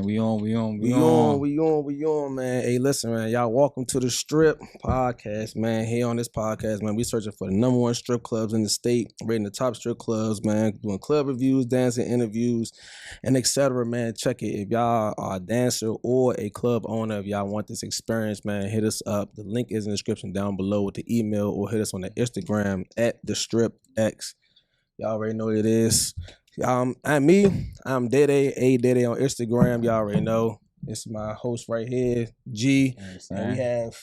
We on, man. Hey, listen, man. Y'all, welcome to the Strip podcast, man. Here on this podcast, man, we searching for the #1 strip clubs in the state, rating the top strip clubs, man, doing club reviews, dancing interviews, and etc. Man, check it. If y'all are a dancer or a club owner, if y'all want this experience, man, hit us up. The link is in the description down below with the email, or hit us on the Instagram at TheStripX. Y'all already know what it is. I'm DayDay, DayDay on Instagram. Y'all already know. This is my host right here, G. And we have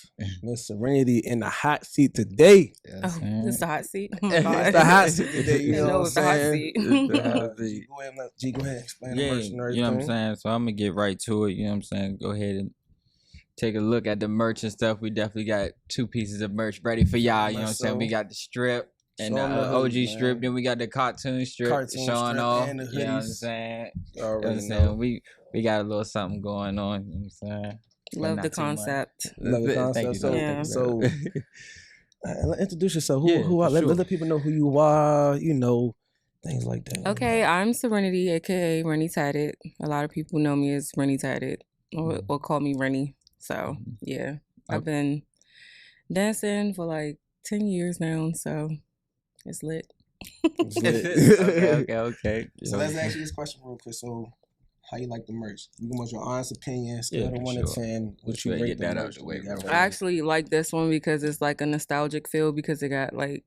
Miss Serenity in the hot seat today. This is the hot seat? Oh my God. It's the hot seat today. You know what I'm saying? It's the hot seat. G, go ahead and explain the merch and everything. You know what I'm saying? So I'm going to get right to it. You know what I'm saying? Go ahead and take a look at the merch and stuff. We definitely got 2 pieces of merch ready for y'all. You know what I'm saying? We got the strip. And the OG strip, then we got the cartoon strip showing off. You know what I'm saying? We got a little something going on. You know what I'm saying? Love the concept. Love the concept. So introduce yourself. Let the people know who you are, you know, things like that. Okay, I'm Serenity, aka Renitatted. A lot of people know me as Renitatted or call me Renny. So yeah. I've been dancing for like 10 years now, so it's lit. Okay. So let's ask you this question real quick. So, how you like the merch? You want your honest opinion, scale of 1 to 10. What you rate that out the way? I actually like this one because it's like a nostalgic feel because it got like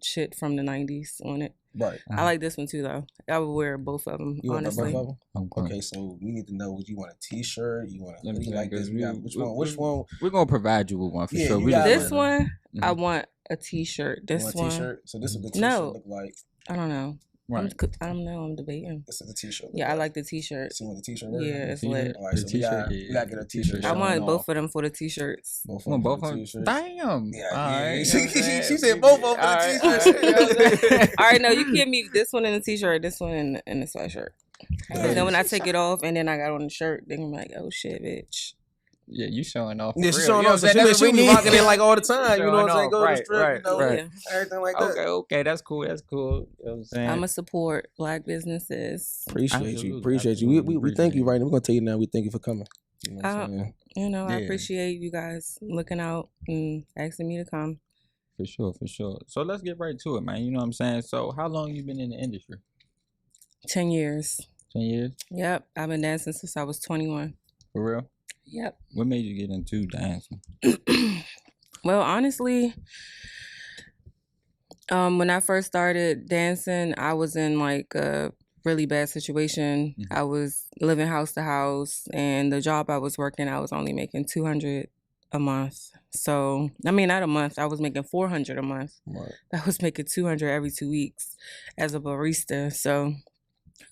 shit from the 90s on it. Right. I like this one too though. I would wear both of them. You honestly. Want both of them? Okay, so we need to know. Would you want a T-shirt? You want a like this? Which one? We're gonna provide you with one for sure. This one, I want a T-shirt. This one. T-shirt? So this is what the T-shirt look like. I don't know. Right. I don't know. I'm debating. This is the T-shirt. Yeah, I like the T-shirt. See what the T-shirt? Yeah, it's lit. All right, so we gotta get a T-shirt. I want both of them for the T-shirts. Both of them. Damn. Yeah. She said both of them for the T-shirts. All right, no, you can give me this one in the T-shirt, this one in the sweatshirt. And then when I take it off and then I got on the shirt, then I'm like, oh shit, bitch. Yeah, you showing off. Yeah, she's showing off. She be rocking it like all the time. You know what I'm saying? Go to the strip, right. Everything like that. Okay, that's cool. You know what I'm saying? I'm going to support Black businesses. Appreciate you. We thank you right now. We're going to tell you now. We thank you for coming. You know what I'm saying? I appreciate you guys looking out and asking me to come. For sure. So let's get right to it, man. You know what I'm saying? So how long you been in the industry? 10 years. 10 years? Yep. I've been dancing since I was 21. For real? Yep. What made you get into dancing? Well, honestly, when I first started dancing, I was in like a really bad situation. Mm-hmm. I was living house to house, and the job I was working, I was only making $200 a month. So, I mean, not a month. I was making $400 a month. Right. I was making $200 every 2 weeks as a barista. So,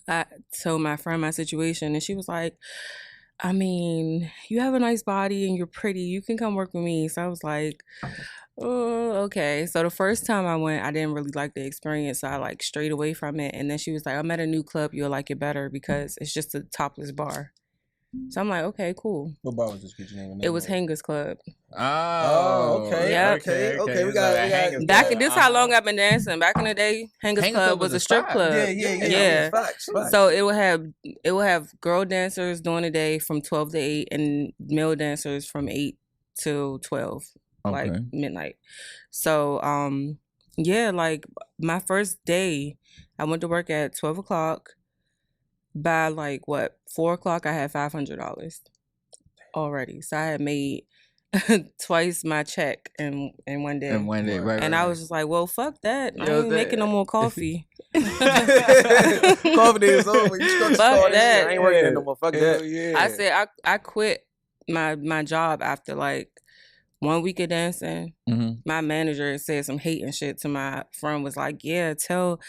I told my friend my situation, and she was like, I mean, you have a nice body and you're pretty. You can come work with me. So I was like, oh, okay. So the first time I went, I didn't really like the experience. So I like strayed away from it. And then she was like, I'm at a new club. You'll like it better because it's just a topless bar. So I'm like, okay, cool. What bar was this? Get your name? It was Hangers Club. Oh, okay. Yep. Okay. We got back in this how long I've been dancing. Back in the day, Hangers Club was a strip club. Yeah. Facts. So it would have girl dancers during the day from 12 to 8 and male dancers from 8 to 12, like midnight. So like my first day, I went to work at 12 o'clock. By like 4 o'clock, I had $500 already. So I had made twice my check in one day. Right. And I was just like, well, fuck that. I ain't making no more coffee. Coffee day is over. You just fuck that. I ain't working there no more. Fuck that. Yeah. I said I quit my job after like 1 week of dancing. Mm-hmm. My manager said some hating shit to my friend. Was like, yeah, tell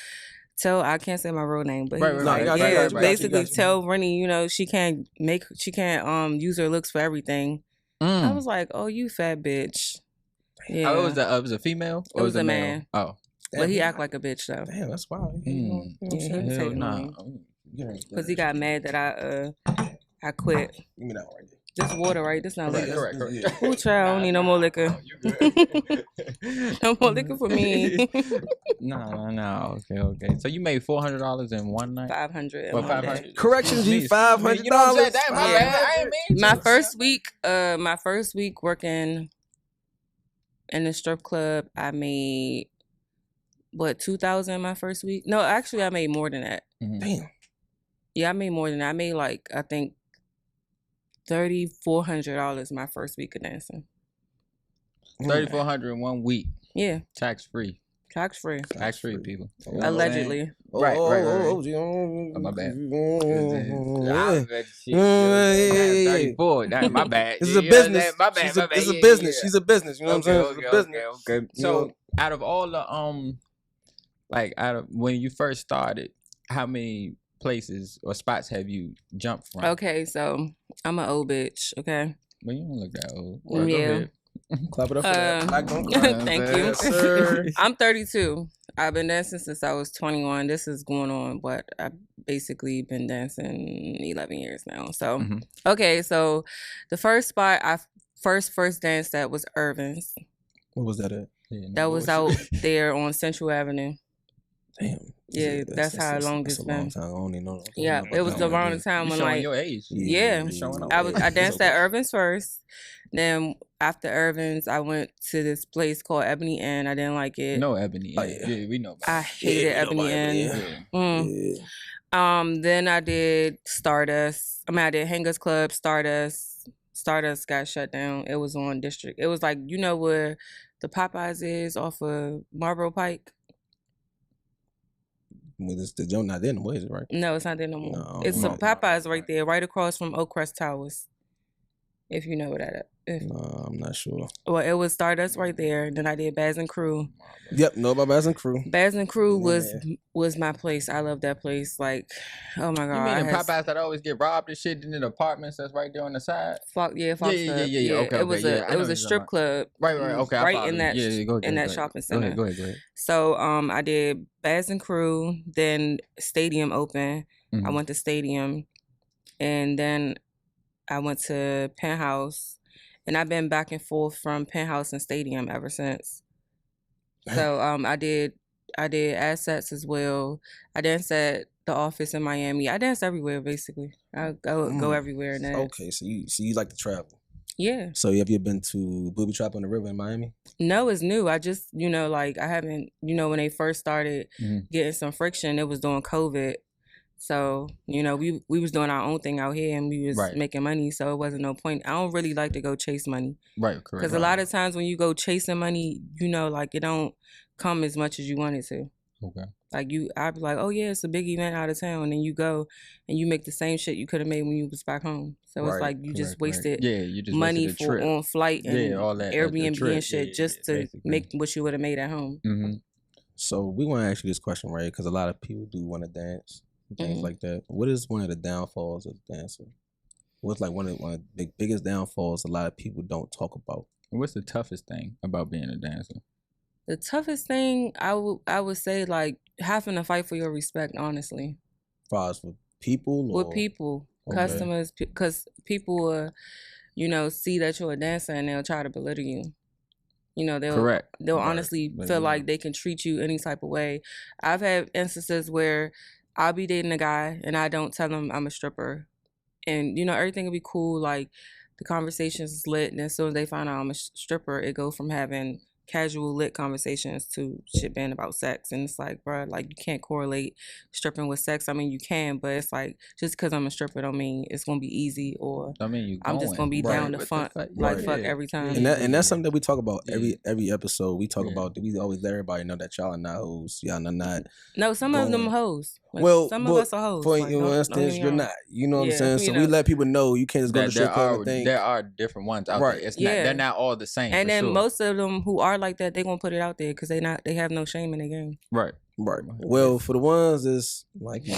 I can't say my real name, but he was like, basically tell Rennie, you know, she can't use her looks for everything. I was like, oh, you fat bitch. Yeah. Oh, it was a female? Or it was a man. Oh. But he act like a bitch though. Damn, that's wild. Yeah, he was taking on me. Because he got mad that I quit. Give me that one right there. This water, right? This not liquor. Correct. Ooh, child, I don't need no more liquor. No more liquor for me. No. Okay. So you made $400 in one night? 500 in one day. Correction, G, $500. You know what I'm saying? Damn, my bad. I ain't mean to. My first week working in the strip club, I made $2,000 my first week. No, actually, I made more than that. Damn. Yeah, I made more than that. I made like, I think, $3,400 my first week of dancing. $3,400 in 1 week. Yeah. Tax free. Tax free, people. Allegedly. Right. My bad. 34. My bad. This is a business. My bad. This is a business. She's a business. You know what I'm saying? Okay. So, out of all the when you first started, how many places or spots have you jumped from? Okay, so I'm an old bitch. Okay. Well, you don't look that old. Yeah. Clap it up for that. Black don't cry. Thank you. Yes, sir. I'm 32. I've been dancing since I was 21. This is going on, but I've basically been dancing 11 years now. So, okay, so the first spot I first danced at was Irvin's. What was that at? That was out there on Central Avenue. Damn. Yeah, that's how long it's been. I don't even know. Yeah, it was around the time when like your age. Yeah, I danced at Irvin's first. Then after Irvin's, I went to this place called Ebony Inn. I didn't like it. No, Ebony Inn. Yeah, we know. I hated Ebony Inn. Then I did Stardust. I did Hangers Club, Stardust. Stardust got shut down. It was on District. It was like, you know where the Popeyes is off of Marlboro Pike? Well, the joint not there no more, is it, right? No, it's not there no more. It's some Popeyes right there, right across from Oak Crest Towers. If you know what that is. No, I'm not sure. Well, it was Stardust right there. Then I did Baz and Crew. Yep, know about Baz and Crew. Baz and Crew was my place. I love that place. Like, oh my God. You mean the Popeyes that always get robbed and shit in the apartments that's right there on the side? Fox Yeah. Okay, it was a strip club. Right. Okay. Right in that shopping center. Go ahead. So I did Baz and Crew. Then Stadium opened. I went to Stadium, and then I went to Penthouse, and I've been back and forth from Penthouse and Stadium ever since. So I did Assets as well. I danced at the Office in Miami. I dance everywhere basically. I go everywhere. And okay, so you like to travel. Yeah. So have you been to Booby Trap on the River in Miami? No, it's new. I just I haven't when they first started getting some friction, it was during COVID. So, we was doing our own thing out here and we was making money. So it wasn't no point. I don't really like to go chase money. Right, correct. Because a lot of times when you go chasing money, it don't come as much as you want it to. Okay. Like I'd be like, oh yeah, it's a big event out of town. And then you go and you make the same shit you could have made when you was back home. So it's like you just wasted money for on flight and all that, Airbnb and shit just to make what you would have made at home. Mm-hmm. So we want to ask you this question, right? Because a lot of people do want to dance. Things like that. What is one of the downfalls of the dancer? What's like one of the biggest downfalls a lot of people don't talk about? What's the toughest thing about being a dancer? The toughest thing I would say like having to fight for your respect, honestly. As far as with people? With people, customers, because people see that you're a dancer and they'll try to belittle you. They'll honestly feel like they can treat you any type of way. I've had instances where I'll be dating a guy and I don't tell him I'm a stripper. And, everything will be cool. Like, the conversations is lit. And as soon as they find out I'm a stripper, it goes from having casual lit conversations to shit being about sex. And it's like, bro, like, you can't correlate stripping with sex. I mean, you can, but it's like, just because I'm a stripper don't mean it's going to be easy or I'm just going to be down to fuck every time. And that's something that we talk about every episode. We talk about, we always let everybody know that y'all are not hoes. Y'all are not. No, some of them hoes. Like, some of us are hoes. For instance, you're not. You know what I'm saying? So we let people know you can't just go to strip club and think. There are different ones out there. It's not, they're not all the same. And then most of them who are like that, they gonna put it out there because they have no shame in the game. Right. Well, for the ones that's like you,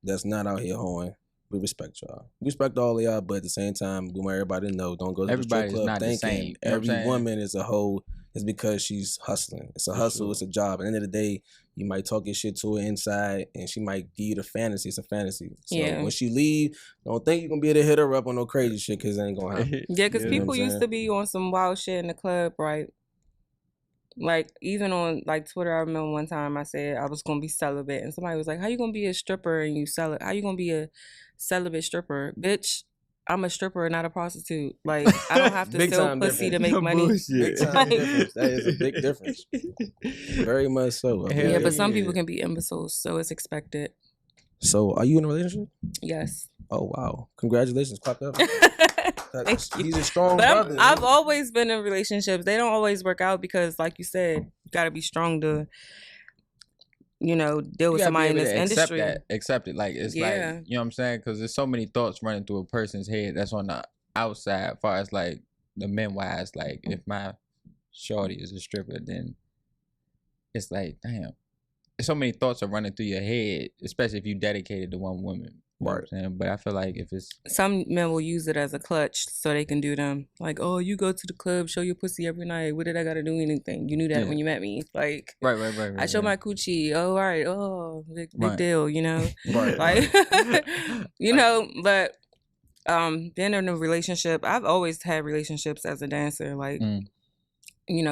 that's not out here hoeing, we respect y'all. We respect all of y'all, but at the same time, we want everybody to know, don't go to the strip club thinking every woman is a hoe. It's because she's hustling. It's a hustle. It's a job. At the end of the day, You might talk your shit to her inside, and she might give you the fantasy. It's a fantasy. So when she leave, don't think you're gonna be able to hit her up on no crazy shit, because it ain't gonna happen. Yeah, because people used to be on some wild shit in the club, right? Like, even on, like, Twitter, I remember one time I said I was going to be celibate. And somebody was like, how you going to be a stripper and you sell it? How you going to be a celibate stripper? Bitch, I'm a stripper, not a prostitute. Like, I don't have to sell pussy to make money. Big time difference. That is a big difference. Very much so. Yeah, but some people can be imbeciles, so it's expected. So, are you in a relationship? Yes. Oh, wow. Congratulations. Clap up. Thank you. He's a strong brother. I've always been in relationships. They don't always work out because, like you said, you got to be strong to, deal with somebody in this industry. Accept it. Like, it's like, you know what I'm saying? Because there's so many thoughts running through a person's head that's on the outside, as far as like the men wise. Like, if my shorty is a stripper, then it's like, damn. So many thoughts are running through your head, especially if you dedicated to one woman. You know what I'm saying? But I feel like if it's... Some men will use it as a clutch so they can do them. Like, oh, you go to the club, show your pussy every night. What did I got to do anything? You knew that when you met me. Like, right. I show my coochie. Oh, all right. Oh, big deal, Right. Like, but being in a relationship, I've always had relationships as a dancer. Like,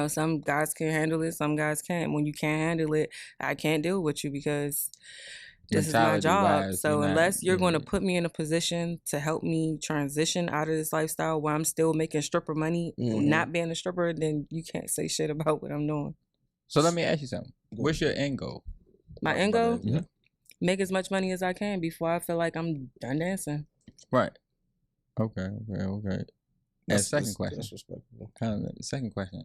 some guys can handle it. Some guys can't. When you can't handle it, I can't deal with you because... this is my job. So unless you're going to put me in a position to help me transition out of this lifestyle where I'm still making stripper money, not being a stripper, then you can't say shit about what I'm doing. So let me ask you something. What's your end goal? My end goal? Make as much money as I can before I feel like I'm done dancing. Right. Okay. And second question. That's respectable. Second question.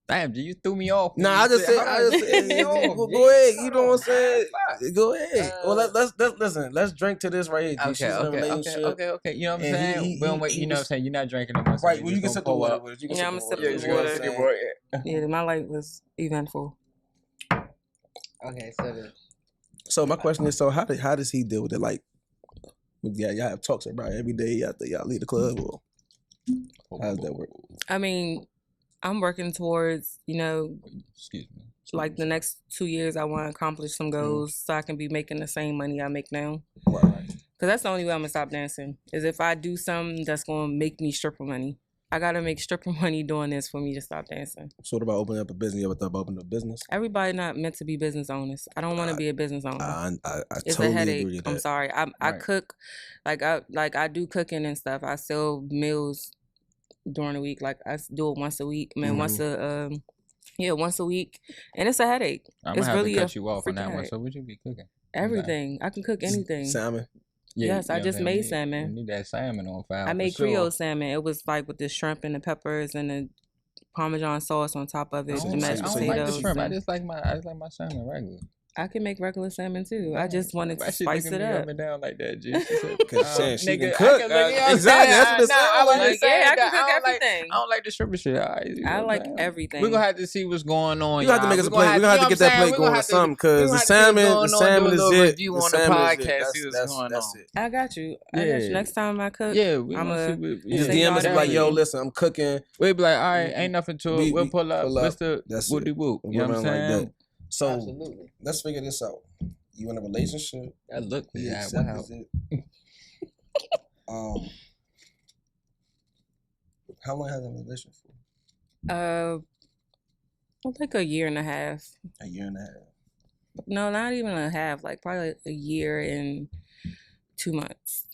Damn, you threw me off. Nah, I just said, go ahead. You know what I'm saying? Go ahead. Well, let's listen. Let's drink to this right here. Okay. You know what I'm saying? You know what I'm saying? You're not drinking no more. Right. Well, you can sip the water. Yeah, I'm gonna sip the water. Yeah, my life was eventful. Okay, so my question is, so how does he deal with it? Like, y'all have talks about every day after y'all leave the club, or how does that work? I mean, I'm working towards, excuse me. Like the next 2 years, I want to accomplish some goals so I can be making the same money I make now. Right. Because that's the only way I'm going to stop dancing, is if I do something that's going to make me stripper money. I got to make stripper money doing this for me to stop dancing. So what about opening up a business? You ever thought about opening up a business? Everybody not meant to be business owners. I don't want to be a business owner. I it's totally a headache. agree with that. I'm sorry. I cook, I do cooking and stuff. I sell meals during the week. Like, I do it once a week. Once a week. And it's a headache. I'm gonna have to cut you off on that one. So what you be cooking? Everything. I can cook anything. Salmon? Yes, I just made salmon. You need that salmon on fire. I made Creole salmon. It was like with the shrimp and the peppers and the Parmesan sauce on top of it. The mashed potatoes. Like the shrimp. I just like my salmon regular. I can make regular salmon too. I just wanted to spice it up. Up and down like that, G. She can cook. Exactly. That's what it sounds like. Yeah, I can cook everything. I don't like the shrimp shit. I like everything. We're gonna have to see what's going on. You have to make us a plate. We're gonna have to get that plate going or something, because the salmon is it. You on the podcast? See what's going on. I got you. Next time I cook, I'm gonna just DM us like, yo, listen, I'm cooking. We'll be like, all right, ain't nothing to it. We'll pull up. Mr. Woody Woo. You know what I'm saying? So let's figure this out. You in a relationship? That look, wow. How long has a relationship for? Like a year and a half. A year and a half. No, not even a half. Like probably a year and 2 months.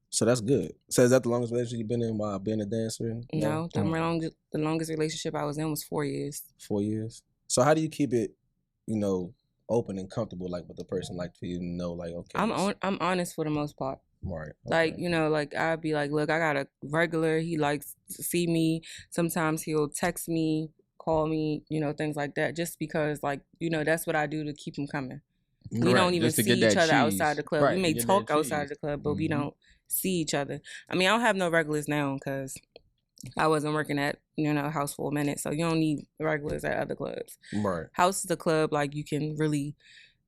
So that's good. So is that the longest relationship you've been in while being a dancer? No, the longest relationship I was in was 4 years. 4 years. So how do you keep it, open and comfortable, like with the person, like for you to know, like, okay. I'm honest for the most part. Right. Okay. Like I'd be like, look, I got a regular. He likes to see me. Sometimes he'll text me, call me, things like that. Just because, that's what I do to keep him coming. Right. We don't even see each other outside the club. Right. We may talk outside the club, but we don't see each other. I mean, I don't have no regulars now because I wasn't working at, House for a minute. So you don't need regulars at other clubs. Right. House is the club, like, you can really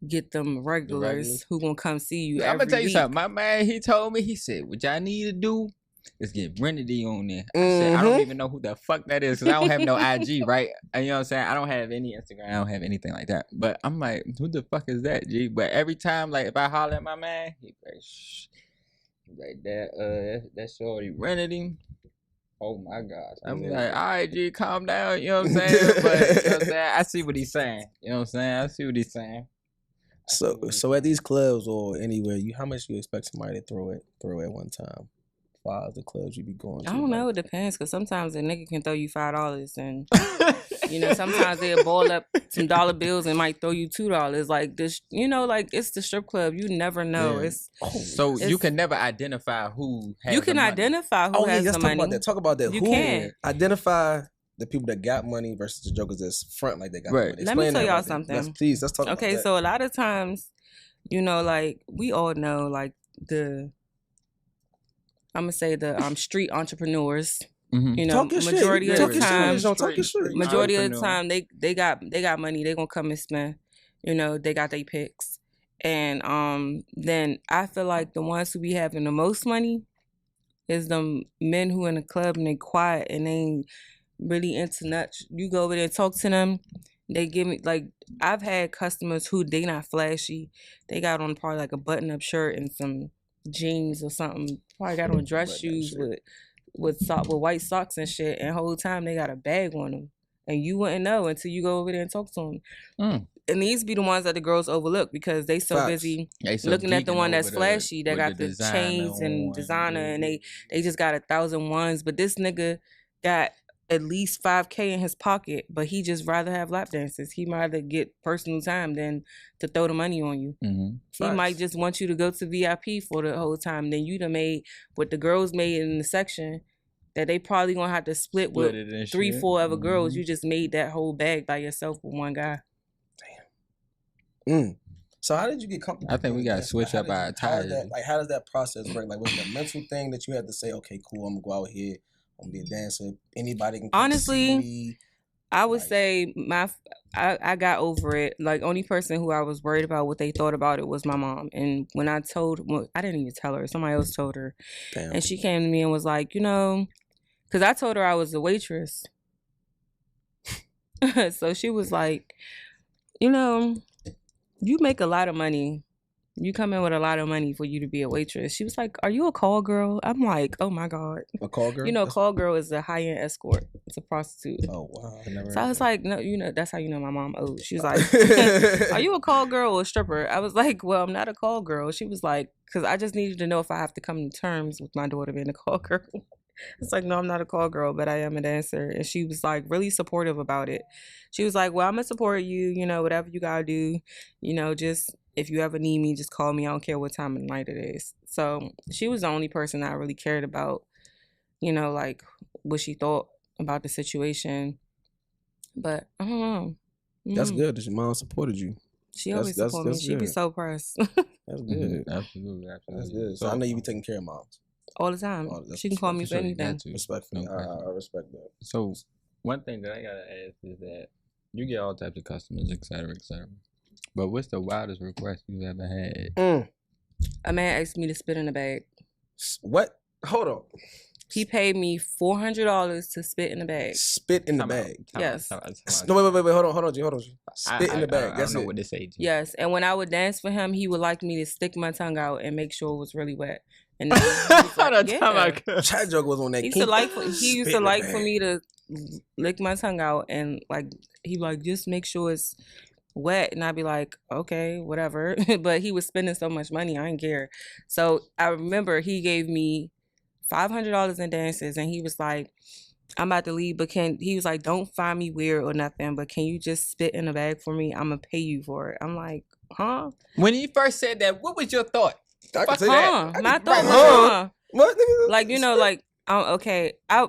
get them regulars who gonna come see you every I'm gonna tell you week. something. My man, he told me, he said, what y'all need to do let's get Serenity on there. I said, I don't even know who the fuck that is because I don't have no IG, right? You know what I'm saying? I don't have any Instagram. I don't have anything like that. But I'm like, who the fuck is that, G? But every time, like, if I holler at my man, he like, shh. Like that's shorty Serenity. Oh my gosh. I'm like, all right, G, calm down. You know what I'm saying? But you know what I'm saying? I see what he's saying. You know what I'm saying? I see what he's saying. So at these clubs or anywhere, how much you expect somebody to throw at one time? The clubs you be going to? I don't know. It depends, because sometimes a nigga can throw you $5 and you know, sometimes they'll ball up some dollar bills and might throw you $2. Like this, you know, like it's the strip club. You never know. Yeah. So you can never identify who has you can the money. Identify who has the money. Talk about that. You who can identify the people that got money versus the jokers that's front like they got money. Let me tell y'all something. Let's talk about that. Okay, so a lot of times, you know, like we all know, like I'm gonna say the street entrepreneurs. Mm-hmm. You know, majority of the time, they got money. They gonna come and spend. You know, they got their picks, and then I feel like the ones who be having the most money is the men who in the club and they quiet and they ain't really into nuts. You go over there and talk to them. They give me, like, I've had customers who they not flashy. They got on probably like a button up shirt and some jeans or something. Probably got on dress shoes with white socks and shit. And the whole time they got a bag on them. And you wouldn't know until you go over there and talk to them. And these be the ones that the girls overlook because they so busy looking at the one that's flashy. They got the chains and designer and they just got 1,000 ones. But this nigga got at least $5K in his pocket, but he just rather have lap dances. He might rather get personal time than to throw the money on you. Mm-hmm. He might just want you to go to VIP for the whole time. Then you done made what the girls made in the section that they probably gonna have to split with 3-4 other girls. You just made that whole bag by yourself with one guy. Damn. So how did you get comfortable? I think we gotta switch up our attire. How does that process work? Like, was it a mental thing that you had to say, okay, cool, I'm gonna go out here, I'm gonna be a dancer. Anybody can honestly see me. I would say I got over it. Like, only person who I was worried about what they thought about it was my mom. And when I didn't even tell her. Somebody else told her. Damn. And she came to me and was like, you know, because I told her I was a waitress. So she was like, you know, you make a lot of money. You come in with a lot of money for you to be a waitress. She was like, are you a call girl? I'm like, oh my God. A call girl? You know, call girl is a high-end escort. It's a prostitute. Oh, wow. So I was like, no, you know, that's how you know my mom owed. She was like, are you a call girl or a stripper? I was like, well, I'm not a call girl. She was like, because I just needed to know if I have to come to terms with my daughter being a call girl. It's like, no, I'm not a call girl, but I am a dancer. And she was like really supportive about it. She was like, well, I'm going to support you, you know, whatever you got to do, you know, just if you ever need me, just call me. I don't care what time of the night it is. So she was the only person I really cared about, you know, like what she thought about the situation. But I don't know. That's good that your mom supported you. She always supported me. She'd be so pressed. That's good. Absolutely. That's good. So I know you be taking care of moms. All the time. She can call me for anything. Respectfully. I respect that. So one thing that I got to ask is that you get all types of customers, et cetera, et cetera. But what's the wildest request you ever had? A man asked me to spit in a bag. What? Hold on. He paid me $400 to spit in the bag. Spit in the bag? Yes. No, wait. Hold on, G. Spit in the bag. I don't know what to say. Yes, and when I would dance for him, he would like me to stick my tongue out and make sure it was really wet. And then Chad joke was on that. He used to like for me to lick my tongue out and like he like just make sure it's wet, and I'd be like, okay, whatever. But he was spending so much money, I didn't care. So I remember he gave me $500 in dances, and he was like, I'm about to leave, but he was like, don't find me weird or nothing, but can you just spit in a bag for me? I'm gonna pay you for it. I'm like, huh? When he first said that, what was your thought? My thought was, what? Like, you know, like, okay, I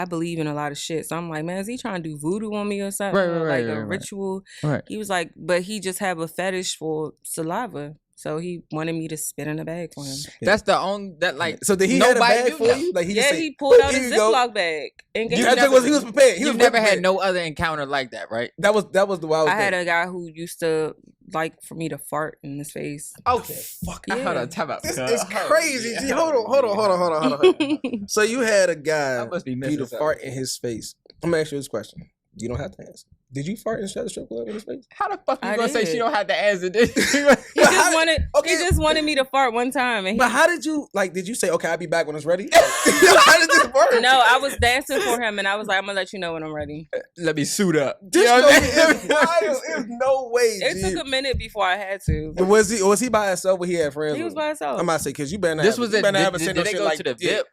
believe in a lot of shit. So I'm like, man, is he trying to do voodoo on me or something? Right, a ritual? Right. He was like, but he just have a fetish for saliva. So he wanted me to spit in a bag for him. That's the only, that like, so did he have a bag for you? Like he pulled out a Ziploc bag. And he was prepared. You've never had no other encounter like that, right? That was the wild thing. I had a guy who used to like for me to fart in his face. Okay. Fuck. Yeah. Hold on, time out. This is crazy. G. Hold on. So you had a guy you to fart in his face. I'm gonna ask you this question. You don't have to answer. Did you fart in the strip club in his face? How the fuck you gonna say she don't have to answer this? He just wanted me to fart one time. And but how did you, like, did you say, okay, I'll be back when it's ready? How did this work? No, I was dancing for him and I was like, I'm gonna let you know when I'm ready. Let me suit up. This is wild. There's no way, It took a minute before I had to. Was he by himself or he had friends? He was by himself. I'm about to say, because you better not This was it. Did they go to the VIP?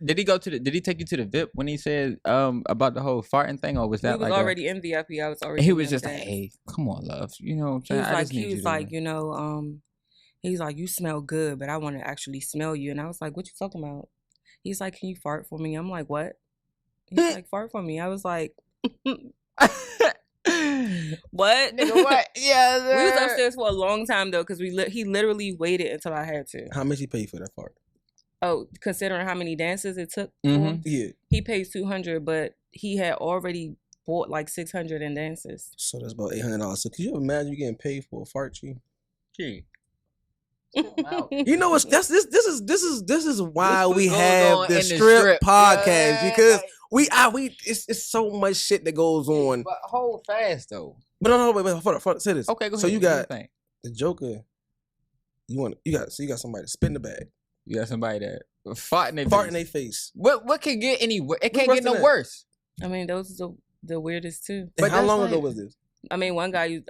Did he take you to the VIP when he said about the whole farting thing, or was that he was like already in VIP? I was already. He was just like, hey, come on, love. You know what I'm saying? He was like, he's like, you smell good, but I want to actually smell you. And I was like, what you talking about? He's like, can you fart for me? I'm like, what? He's like, fart for me. I was like, what? Nigga, what? Yeah. We was upstairs for a long time though, because he literally waited until I had to. How much he paid for that fart? Oh, considering how many dances it took, yeah, he pays $200, but he had already bought like 600 in dances. So that's about $800. So could you imagine you getting paid for a fart, G? Gee. You know what's this is why we have the strip podcast, because we it's so much shit that goes on. But hold fast though. But no, wait, hold on, say this. Okay, go ahead. So you got the Joker. You got somebody to spin the bag. You got somebody that fart in their face. What can get any worse? It can't get no worse. I mean, those are the weirdest too. But how long ago was this? I mean, one guy. You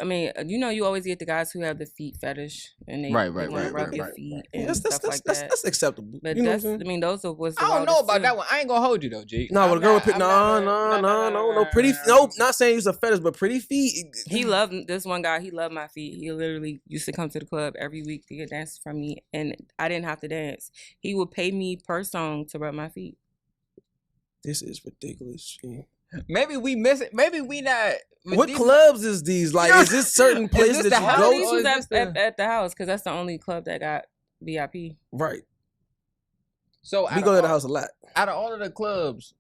always get the guys who have the feet fetish and they want to rub your feet and stuff like that. That's acceptable. But those was. I don't know about that one. I ain't gonna hold you though, G. No, with a girl with no, pretty. No, not saying he's a fetish, but pretty feet. He loved this one guy. He loved my feet. He literally used to come to the club every week to get dances from me, and I didn't have to dance. He would pay me per song to rub my feet. This is ridiculous. G. Maybe we miss it. Maybe we not. What clubs is these? Like, is this certain places that you go? These was at the house, because that's the only club that got VIP. Right. So we go to the house a lot. Out of all of the clubs,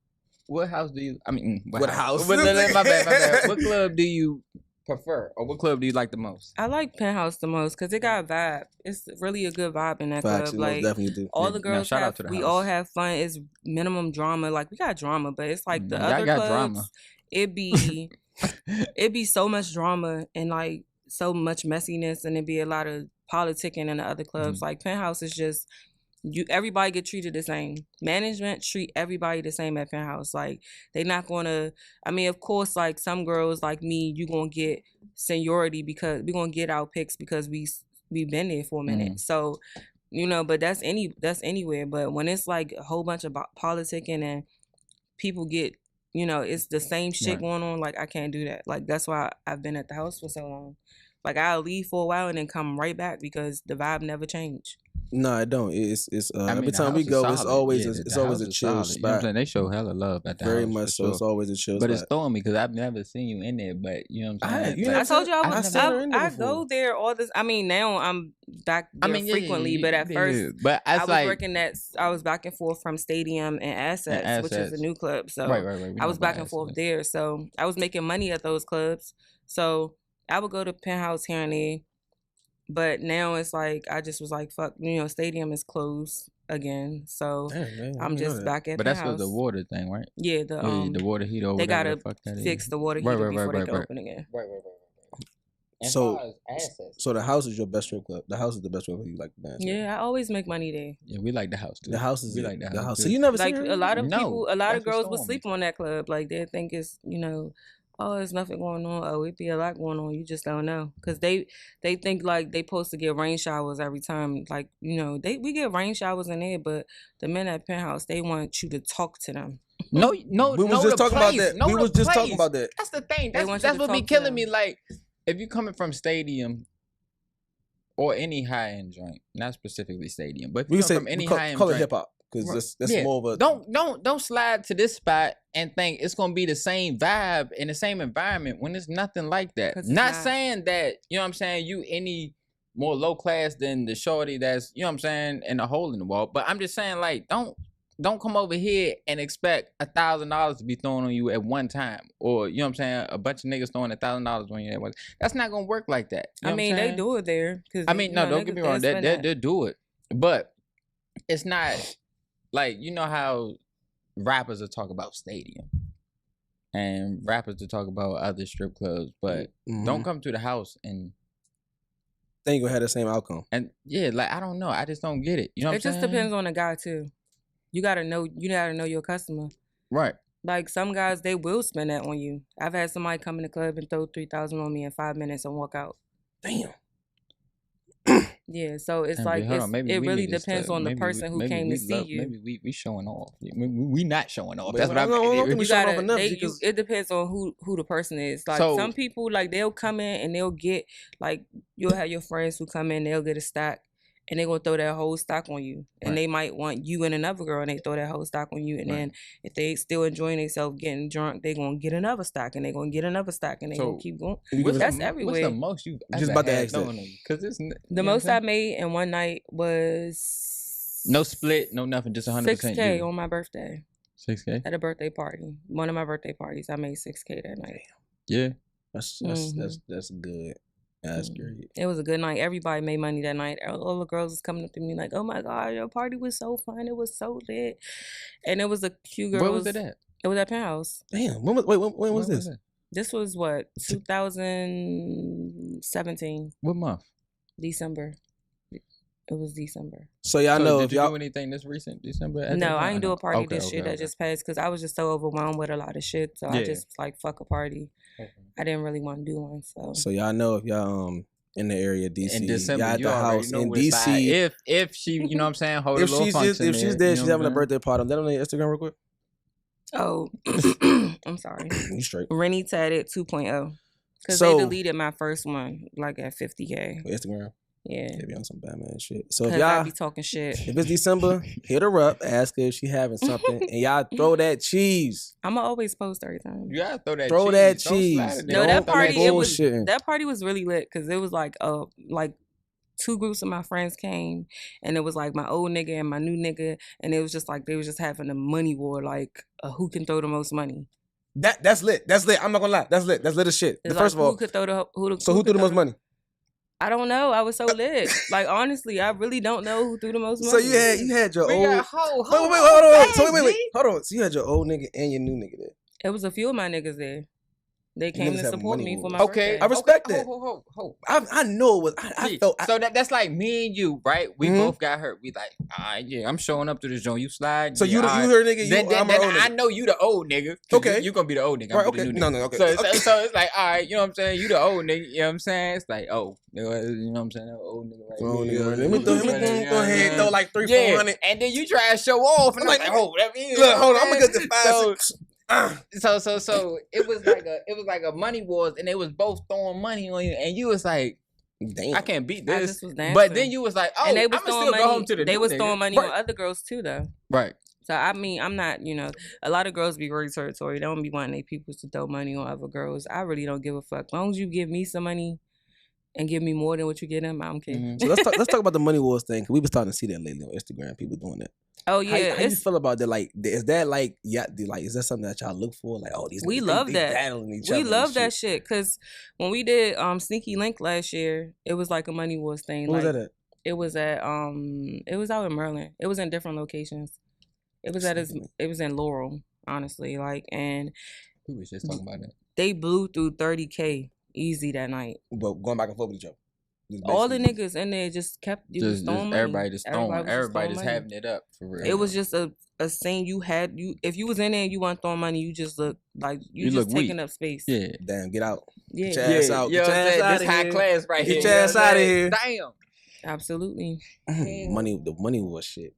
what house do you? I mean, what house? My bad. What club do you prefer, or what club do you like the most? I like Penthouse the most because it got vibe. It's really a good vibe in that club. Like, definitely do. All the girls we all have fun. It's minimum drama. Like, we got drama, but it's like the other clubs. Drama. It'd be so much drama and like so much messiness, and it'd be a lot of politicking in the other clubs. Like, Penthouse is just everybody get treated the same. Management treat everybody the same at Penthouse. Like, they not gonna. I mean, of course, like some girls like me, you gonna get seniority because we gonna get our picks because we've been there for a minute. So, but that's anywhere. But when it's like a whole bunch of politicking and people get, it's the same shit going on. Like, I can't do that. Like, that's why I've been at the house for so long. Like, I'll leave for a while and then come right back because the vibe never changed. No, I don't. It's every time we go, it's always a chill spot. You know what I'm saying? They show hella love at the house. Very much so. Sure. It's always a chill spot. But it's throwing me because I've never seen you in there. But you know what I'm saying? I told you I go there all this. I mean, now I'm back there frequently, but at first, but I was working I was back and forth from Stadium and Assets, which is a new club. So I was back and forth there. So I was making money at those clubs. So I would go to Penthouse here and there. But now it's like, I just was like, fuck, Stadium is closed again. So I'm just back at the house. But that's the water thing, right? Yeah, the water heater. They got to fix the water heater before they can open again. Right. So the house is your best strip club. The house is the best strip club you like to dance. Yeah, I always make money there. Yeah, we like the house too. The house is like the house. So you never like a lot of people, a lot of girls would sleep on that club. Like, they think it's oh, there's nothing going on. Oh, it'd be a lot going on. You just don't know. Because they think like they supposed to get rain showers every time. Like, we get rain showers in there, but the men at Penthouse, they want you to talk to them. No. We was just talking about that. We was just talking about that. That's the thing. That's what be killing me. Like, if you coming from Stadium or any high-end joint, not specifically Stadium, but if you come from any high-end joint. Call it hip-hop. Because that's more of a... Don't slide to this spot and think it's going to be the same vibe in the same environment when it's nothing like that. Not saying that, you know what I'm saying, you any more low class than the shorty that's, you know what I'm saying, in a hole in the wall. But I'm just saying, like, don't don't come over here and expect $1,000 to be thrown on you at one time, or you know what I'm saying, a bunch of niggas throwing $1,000 on you at once. That's not gonna work like that. I mean, they do it there. I mean, no, don't get me wrong, they do it, but it's not like, you know how rappers will talk about stadium and rappers will talk about other strip clubs, but don't come to the house and they ain't gonna have the same outcome. And yeah, like I don't know, I just don't get it. You know what I'm saying? It just depends on the guy too. You gotta know your customer. Right. Like some guys, they will spend that on you. I've had somebody come in the club and throw $3,000 on me in 5 minutes and walk out. Damn. Yeah, so it's like it really depends on the person who came to see you. Maybe we showing off. We not showing off. That's what I'm saying. It depends on who the person is. Like some people, like they'll come in and they'll get like you'll have your friends who come in, they'll get a stack. And they're going to throw that whole stock on you. And they might want you and another girl, and they throw that whole stock on you. And then if they still enjoying themselves getting drunk, they're going to get another stock. And they're going to get another stock. And they're going to keep going. That's everywhere. What's the most you've ever just about to ask that? The most I made in one night was... No split, no nothing, just 100%. $6K on my birthday. $6K? At a birthday party. One of my birthday parties, I made $6K that night. Yeah. That's good. That's great. It was a good night. Everybody made money that night. All the girls was coming up to me like, "Oh my God, your party was so fun. It was so lit." And it was a few girls. Where was it at? It was at Penthouse. Damn. When was this? This was what, 2017. What month? December. It was December. So y'all know did if y'all do anything this recent December? No, I ain't do a party this year that just passed because I was just so overwhelmed with a lot of shit. So I just like fuck a party. Okay. I didn't really want to do one. So y'all know if y'all in the area DC, in December, y'all at the house in DC. If she, you know what I'm saying, hold a little function. If she's there, she's having a birthday party. That on the Instagram real quick. Oh, I'm sorry. You straight. Renitatted 2.0 because they deleted my first one like at 50K. Instagram. Yeah. They be on some Batman shit. So if y'all y'all be talking shit. If it's December, hit her up, ask her if she having something, and y'all throw that cheese. I'ma always post every time. You gotta throw cheese. That cheese. No, that party was really lit because it was like two groups of my friends came, and it was like my old nigga and my new nigga, and it was just like they was just having a money war, like who can throw the most money. That's lit. That's lit. I'm not gonna lie. That's lit. That's lit as shit. First of all, who threw the most money? I don't know. I was so lit. Like honestly, I really don't know who threw the most money. So you had your old. Hold on. Hold on. So you had your old nigga and your new nigga there. It was a few of my niggas there. They came to support me for my birthday. I respect that. I know it was. I felt. So that's like me and you, right? We both got hurt. We like, I'm showing up to this joint. You slide. So you her nigga. Then I know you the old nigga. Okay. You gonna be the old nigga. Right, okay. No. Okay. So it's like, all right, you know what I'm saying? You the old nigga. You know what I'm saying? It's like, oh, you know what I'm saying? That old nigga right here. Let me go ahead and throw like 300-400. And then you try to show off, and I'm like, oh, that means. Look, hold on. I'm gonna get the 5. So it was like a money wars, and they was both throwing money on you, and you was like, "Damn, I can't beat this." But then you was like, "Oh, and they was still go home to the." They was throwing money on other girls too, though. Right. So I mean, I'm not, a lot of girls be very territorial. They don't be wanting their people to throw money on other girls. I really don't give a fuck. As long as you give me some money and give me more than what you get them, I don't care. Mm-hmm. So let's talk about the money wars thing, because we been starting to see that lately on Instagram. People doing that. Oh yeah, how you feel about that? Like, is that like, is that something that y'all look for? Like, oh, these we love that. We love that shit because when we did Sneaky Link last year, it was like a money wars thing. Where was that at? It was at it was out in Maryland. It was in different locations. It was it was in Laurel, honestly. Like, and we was just talking about that. They blew through 30K easy that night. But going back and forth with each other. All the niggas in there just kept throwing money. Everybody just having it up for real. It was just a scene if you was in there and you weren't throwing money, you just look like you just taking weak. Up space. Yeah. Damn, get out. Yeah. Get your ass out. Get your ass out of here. High class right here. Get your ass out of here. Damn. Absolutely. The money was shit.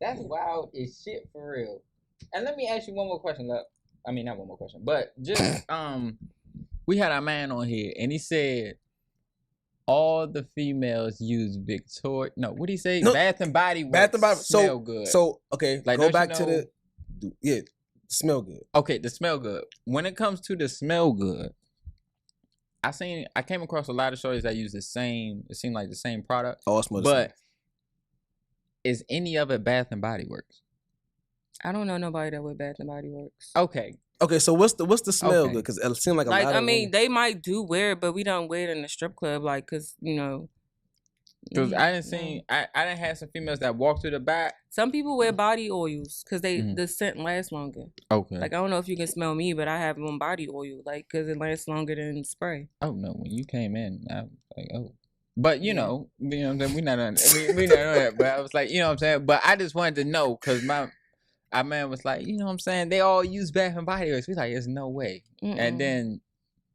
That's wild as shit for real. And let me ask you one more question. I mean, not one more question, but just we had our man on here and he said all the females use Victoria. No, what did he say? Bath and Body Works. Bath and Body smell good. So okay, like, go back to the smell good. Okay, the smell good. When it comes to the smell good, I came across a lot of stories that use the same. It seemed like the same product. Oh, it smells. But is any of it Bath and Body Works? I don't know nobody that wear Bath and Body Works. Okay. Okay, so what's the smell good? Because it seems like a lot of women... they might do wear it, but we don't wear it in the strip club, like, cause you know. Because I didn't have some females that walk through the back. Some people wear body oils because the scent lasts longer. Okay. Like, I don't know if you can smell me, but I have on body oil, like, because it lasts longer than spray. Oh no! When you came in, I was like, oh. But you know what I'm saying. We not on that. But I was like, you know what I'm saying. But I just wanted to know because our man was like, you know what I'm saying. They all use Bath and Body Works. We like, there's no way. And then.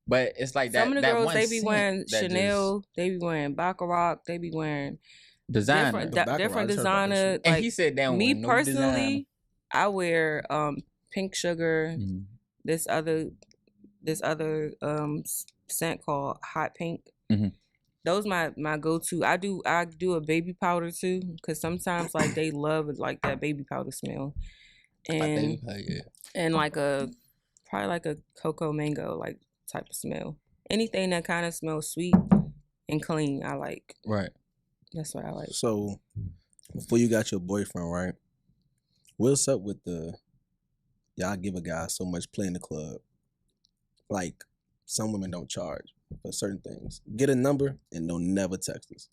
But it's like that. Some of the girls, they be wearing Chanel, they be wearing Baccarat, they be wearing designer, different designer. And he said that. Me personally, I wear Pink Sugar. This other scent called Hot Pink. Those my go-to. I do a baby powder too, because sometimes like they love like that baby powder smell, and like probably like a cocoa mango like type of smell. Anything that kind of smells sweet and clean, I like. Right. That's what I like. So, before you got your boyfriend, right? What's up with y'all give a guy so much play in the club? Like, some women don't charge for certain things. Get a number and they'll never text us.